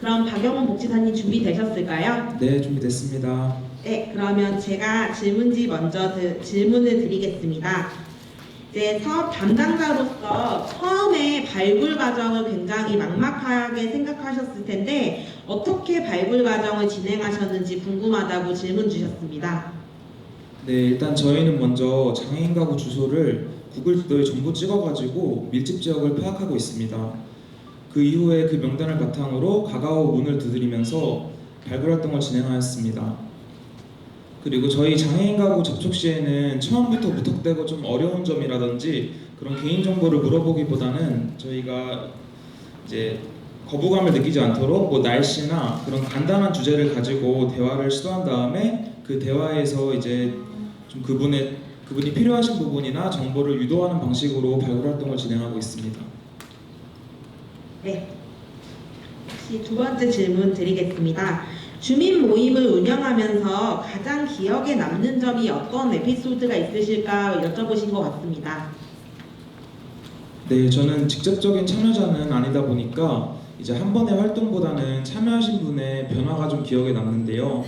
그럼 박영훈 복지사님 준비되셨을까요? 네, 준비됐습니다. 네, 그러면 제가 질문지 먼저 질문을 드리겠습니다. 이제 사업 담당자로서 처음에 발굴 과정을 굉장히 막막하게 생각하셨을 텐데 어떻게 발굴 과정을 진행하셨는지 궁금하다고 질문 주셨습니다. 네, 일단 저희는 먼저 장애인 가구 주소를 구글 지도에 전부 찍어가지고 밀집 지역을 파악하고 있습니다. 그 이후에 그 명단을 바탕으로 가가오 문을 두드리면서 발굴 활동을 진행하였습니다. 그리고 저희 장애인 가구 접촉 시에는 처음부터 무턱대고 좀 어려운 점이라든지 그런 개인 정보를 물어보기보다는 저희가 이제 거부감을 느끼지 않도록 뭐 날씨나 그런 간단한 주제를 가지고 대화를 시도한 다음에 그 대화에서 이제 좀 그분이 필요하신 부분이나 정보를 유도하는 방식으로 발굴 활동을 진행하고 있습니다. 네, 혹시 두 번째 질문 드리겠습니다. 주민 모임을 운영하면서 가장 기억에 남는 점이 어떤 에피소드가 있으실까 여쭤보신 것 같습니다. 네, 저는 직접적인 참여자는 아니다 보니까 이제 한 번의 활동보다는 참여하신 분의 변화가 좀 기억에 남는데요.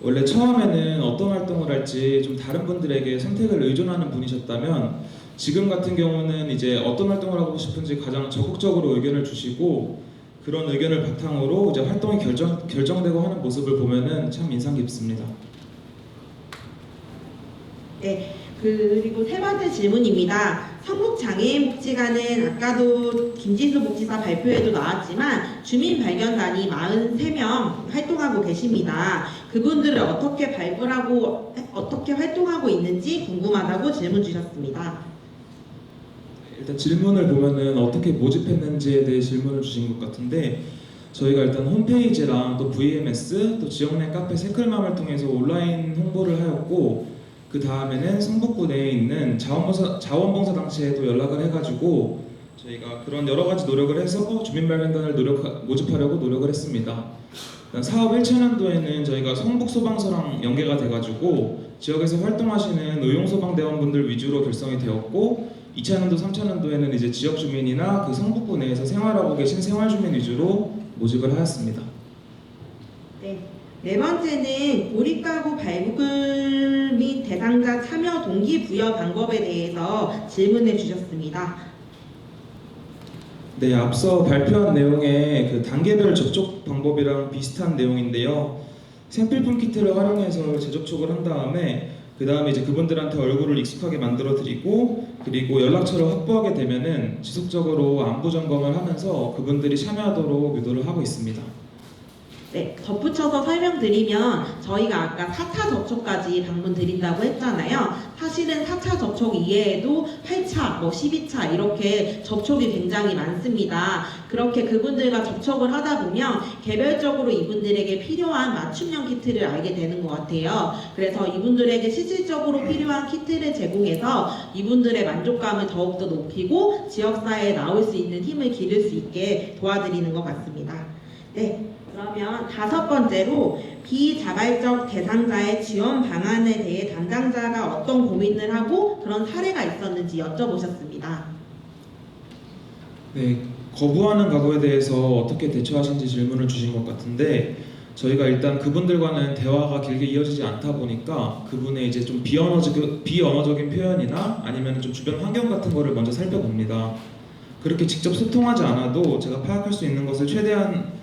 원래 처음에는 어떤 활동을 할지 좀 다른 분들에게 선택을 의존하는 분이셨다면 지금 같은 경우는 이제 어떤 활동을 하고 싶은지 가장 적극적으로 의견을 주시고 그런 의견을 바탕으로 이제 활동이 결정되고 하는 모습을 보면은 참 인상 깊습니다. 네, 그리고 세 번째 질문입니다. 성북장애인복지관은 아까도 김지수 복지사 발표에도 나왔지만 주민 발견단이 43명 활동하고 계십니다. 그분들을 어떻게 발굴하고 어떻게 활동하고 있는지 궁금하다고 질문 주셨습니다. 일단 질문을 보면은 어떻게 모집했는지에 대해 질문을 주신 것 같은데 저희가 일단 홈페이지랑 또 VMS 또 지역 내 카페 새클맘을 통해서 온라인 홍보를 하였고 그 다음에는 성북구 내에 있는 자원봉사단체에도 연락을 해가지고 저희가 그런 여러 가지 노력을 해서 주민발견단을 모집하려고 노력을 했습니다. 일단 사업 1차년도에는 저희가 성북소방서랑 연계가 돼가지고 지역에서 활동하시는 의용소방대원분들 위주로 결성이 되었고 2차년도, 3차년도에는 이제 지역 주민이나 그 성북구 내에서 생활하고 계신 생활주민 위주로 모집을 하였습니다. 네, 네 번째는 고립가구 발굴 및 대상자 참여 동기부여 방법에 대해서 질문해 주셨습니다. 네, 앞서 발표한 내용의 그 단계별 접촉 방법이랑 비슷한 내용인데요. 생필품 키트를 활용해서 재접촉을 한 다음에 그 다음에 이제 그분들한테 얼굴을 익숙하게 만들어 드리고 그리고 연락처를 확보하게 되면은 지속적으로 안부 점검을 하면서 그분들이 참여하도록 유도를 하고 있습니다. 네, 덧붙여서 설명드리면 저희가 아까 4차 접촉까지 방문 드린다고 했잖아요. 사실은 4차 접촉 이외에도 8차, 12차 이렇게 접촉이 굉장히 많습니다. 그렇게 그분들과 접촉을 하다 보면 개별적으로 이분들에게 필요한 맞춤형 키트를 알게 되는 것 같아요. 그래서 이분들에게 실질적으로 필요한 키트를 제공해서 이분들의 만족감을 더욱더 높이고 지역사회에 나올 수 있는 힘을 기를 수 있게 도와드리는 것 같습니다. 네, 그러면 다섯 번째로 비자발적 대상자의 지원 방안에 대해 담당자가 어떤 고민을 하고 그런 사례가 있었는지 여쭤보셨습니다. 네, 거부하는 가구에 대해서 어떻게 대처하신지 질문을 주신 것 같은데 저희가 일단 그분들과는 대화가 길게 이어지지 않다 보니까 그분의 이제 좀 비언어적인 표현이나 아니면 좀 주변 환경 같은 거를 먼저 살펴봅니다. 그렇게 직접 소통하지 않아도 제가 파악할 수 있는 것을 최대한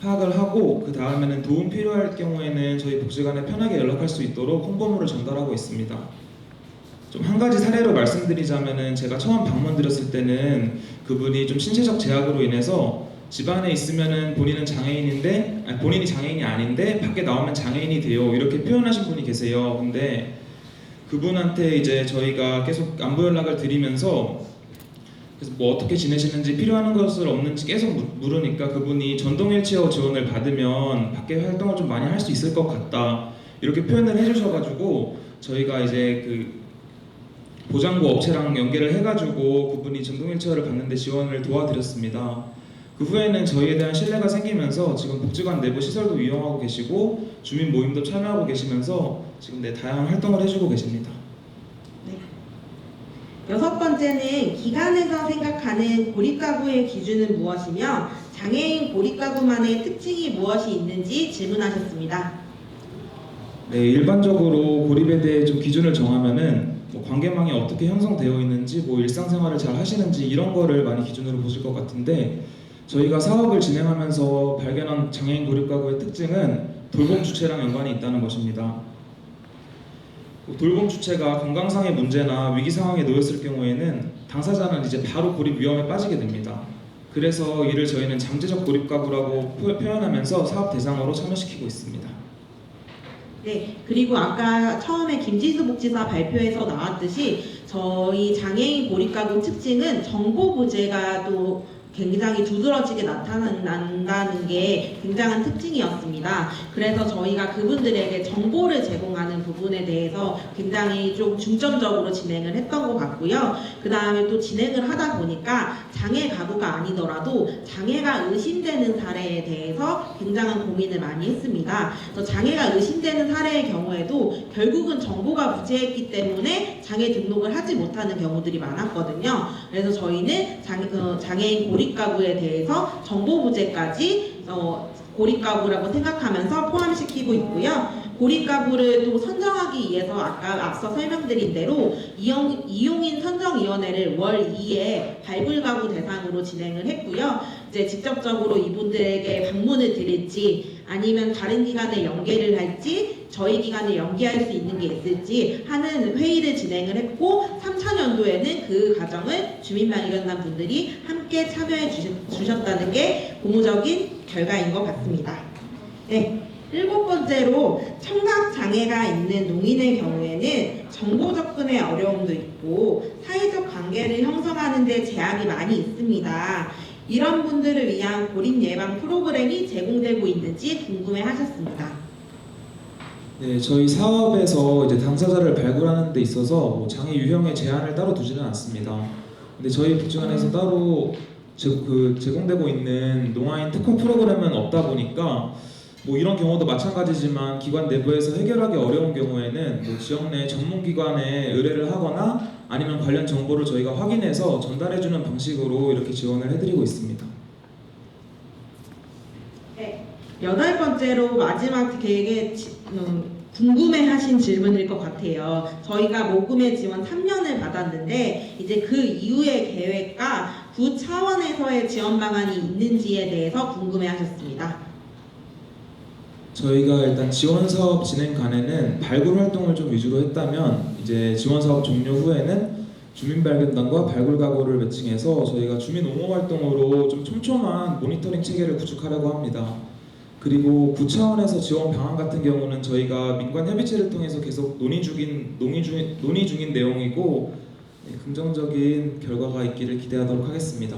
파악을 하고 그 다음에는 도움 필요할 경우에는 저희 복지관에 편하게 연락할 수 있도록 홍보물을 전달하고 있습니다. 좀 한 가지 사례로 말씀드리자면은 제가 처음 방문 드렸을 때는 그분이 좀 신체적 제약으로 인해서 집안에 있으면은 본인이 장애인이 아닌데 밖에 나오면 장애인이 돼요 이렇게 표현하신 분이 계세요. 근데 그분한테 이제 저희가 계속 안부 연락을 드리면서 그래서 뭐 어떻게 지내시는지 필요한 것을 없는지 계속 물으니까 그분이 전동 휠체어 지원을 받으면 밖에 활동을 좀 많이 할 수 있을 것 같다 이렇게 표현을 해주셔가지고 저희가 이제 그 보장구 업체랑 연계를 해가지고 그분이 전동 휠체어를 받는데 지원을 도와드렸습니다. 그 후에는 저희에 대한 신뢰가 생기면서 지금 복지관 내부 시설도 이용하고 계시고 주민 모임도 참여하고 계시면서 지금 다양한 활동을 해주고 계십니다. 여섯 번째는 기관에서 생각하는 고립가구의 기준은 무엇이며 장애인 고립가구만의 특징이 무엇이 있는지 질문하셨습니다. 네, 일반적으로 고립에 대해 좀 기준을 정하면은 뭐 관계망이 어떻게 형성되어 있는지, 뭐 일상생활을 잘 하시는지 이런 거를 많이 기준으로 보실 것 같은데 저희가 사업을 진행하면서 발견한 장애인 고립가구의 특징은 돌봄 주체랑 연관이 있다는 것입니다. 돌봄 주체가 건강상의 문제나 위기 상황에 놓였을 경우에는 당사자는 이제 바로 고립 위험에 빠지게 됩니다. 그래서 이를 저희는 잠재적 고립 가구라고 표현하면서 사업 대상으로 참여시키고 있습니다. 네, 그리고 아까 처음에 김지수 복지사 발표에서 나왔듯이 저희 장애인 고립가구 특징은 정보 부재가 또 굉장히 두드러지게 나타난다는 게 굉장한 특징이었습니다. 그래서 저희가 그분들에게 정보를 제공하는 부분에 대해서 굉장히 좀 중점적으로 진행을 했던 것 같고요. 그 다음에 또 진행을 하다 보니까 장애 가구가 아니더라도 장애가 의심되는 사례에 대해서 굉장한 고민을 많이 했습니다. 그래서 장애가 의심되는 사례의 경우에도 결국은 정보가 부재했기 때문에 장애 등록을 하지 못하는 경우들이 많았거든요. 그래서 저희는 장애인 고립가구에 대해서 정보 부재까지 고립가구라고 생각하면서 포함시키고 있고요. 고립가구를 또 선정하기 위해서 아까 앞서 설명드린 대로 이용인 선정위원회를 월 2회 발굴가구 대상으로 진행을 했고요. 이제 직접적으로 이분들에게 방문을 드릴지 아니면 다른 기관에 연계를 할지 저희 기관에 연계할 수 있는 게 있을지 하는 회의를 진행을 했고 3차년도에는 그 과정을 주민방위견단 분들이 함께 참여해 주셨다는 게 고무적인 결과인 것 같습니다. 네. 일곱 번째로 청각장애가 있는 농인의 경우에는 정보 접근에 어려움도 있고 사회적 관계를 형성하는 데 제약이 많이 있습니다. 이런 분들을 위한 고립 예방 프로그램이 제공되고 있는지 궁금해 하셨습니다. 네, 저희 사업에서 이제 당사자를 발굴하는 데 있어서 뭐 장애 유형의 제한을 따로 두지는 않습니다. 근데 저희 복지관에서 따로 제공되고 있는 농아인 특화 프로그램은 없다 보니까 뭐 이런 경우도 마찬가지지만 기관 내부에서 해결하기 어려운 경우에는 뭐 지역 내 전문기관에 의뢰를 하거나 아니면 관련 정보를 저희가 확인해서 전달해주는 방식으로 이렇게 지원을 해드리고 있습니다. 네, 여덟 번째로 마지막 되게 궁금해하신 질문일 것 같아요. 저희가 모금의 지원 3년을 받았는데 이제 그 이후의 계획과 구 차원에서의 지원 방안이 있는지에 대해서 궁금해하셨습니다. 저희가 일단 지원 사업 진행간에는 발굴 활동을 좀 위주로 했다면 이제 지원 사업 종료 후에는 주민발견단과 발굴 가구를 매칭해서 저희가 주민 옹호 활동으로 좀 촘촘한 모니터링 체계를 구축하려고 합니다. 그리고 구 차원에서 지원 방안 같은 경우는 저희가 민관 협의체를 통해서 계속 논의 중인 내용이고 긍정적인 결과가 있기를 기대하도록 하겠습니다.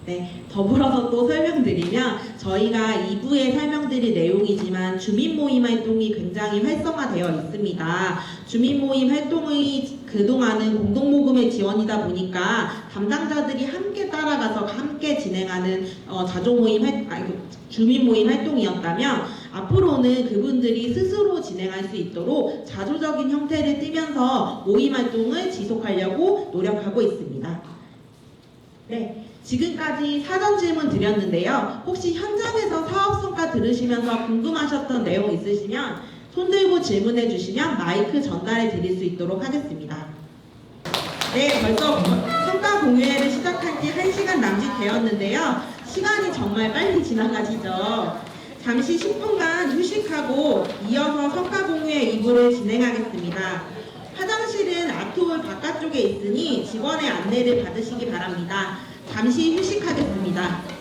네, 더불어서 또 설명드리면 저희가 2부에 설명드릴 내용이지만 주민 모임 활동이 굉장히 활성화되어 있습니다. 주민 모임 활동이 그동안은 공동모금의 지원이다 보니까 담당자들이 함께 따라가서 함께 진행하는 주민 모임 활동이었다면 앞으로는 그분들이 스스로 진행할 수 있도록 자주적인 형태를 띠면서 모임 활동을 지속하려고 노력하고 있습니다. 네, 지금까지 사전 질문 드렸는데요. 혹시 현장에서 사업 성과 들으시면서 궁금하셨던 내용 있으시면 손 들고 질문해 주시면 마이크 전달해 드릴 수 있도록 하겠습니다. 네, 벌써 성과 공유회를 시작한 지 1시간 남짓 되었는데요. 시간이 정말 빨리 지나가시죠. 잠시 10분간 휴식하고 이어서 성과 공유회 2부를 진행하겠습니다. 화장실은 앞홀 바깥쪽에 있으니 직원의 안내를 받으시기 바랍니다. 잠시 휴식하겠습니다.